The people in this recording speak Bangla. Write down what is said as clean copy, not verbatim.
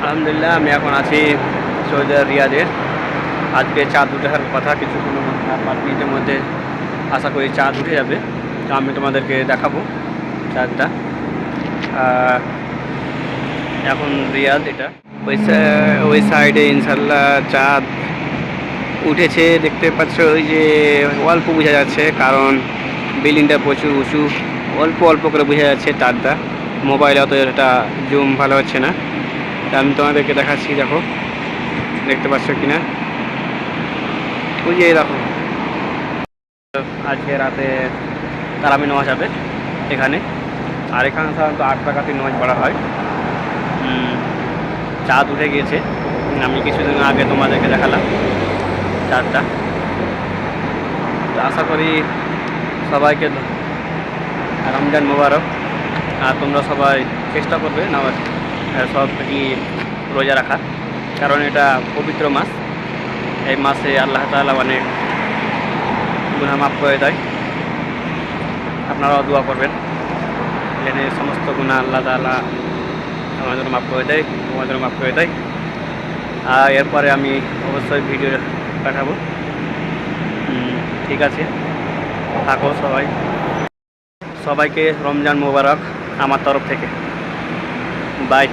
আলহামদুলিল্লাহ, আমি এখন আছি সৌদি রিয়াদে। আজকে চাঁদ উঠার কথা, কিছুক্ষণের মধ্যে 5 মিনিটের মধ্যে আশা করি চাঁদ উঠে যাবে। তো আমি তোমাদেরকে দেখাবো চাঁদটা। এখন রিয়াদ এটা, ওই সাইডে ইনশাল্লাহ চাঁদ উঠেছে, দেখতে পাচ্ছ। ওই যে অল্প বোঝা যাচ্ছে, কারণ বিল্ডিংটা প্রচুর উঁচু, অল্প অল্প করে বোঝা যাচ্ছে চাঁদটা। মোবাইলে অত এটা জুম ভালো হচ্ছে না, তা আমি তোমাদেরকে দেখাচ্ছি। দেখো, দেখতে পাচ্ছ কিনা? ওই যে দেখো, আজকে রাতে তারাবি নামাজ হবে এখানে। আর এখানে সাধারণত 8 রাকাতি নামাজ পড়া হয়। চাঁদ উঠে গিয়েছে, আমি কিছুদিন আগে তোমাদেরকে দেখালাম চাঁদটা। তো আশা করি সবাইকে রমজান মোবারক। আর তোমরা সবাই চেষ্টা করবে নামাজ সব কি রোজা রাখার, কারণ এটা পবিত্র মাস। এই মাসে আল্লাহ তাআলা অনেক গুনাহ মাফ করে দেয়। আপনারাও দোয়া করবেন যেন সমস্ত গুনাহ আল্লাহ তাআলা আমাদের মাফ করে দেয়, তোমাদের মাফ করে দেয়। আর এরপরে আমি অবশ্যই ভিডিও পাঠাবো। ঠিক আছে, থাকো সবাই। সবাইকে রমজান মোবারক আমার তরফ থেকে। বাই।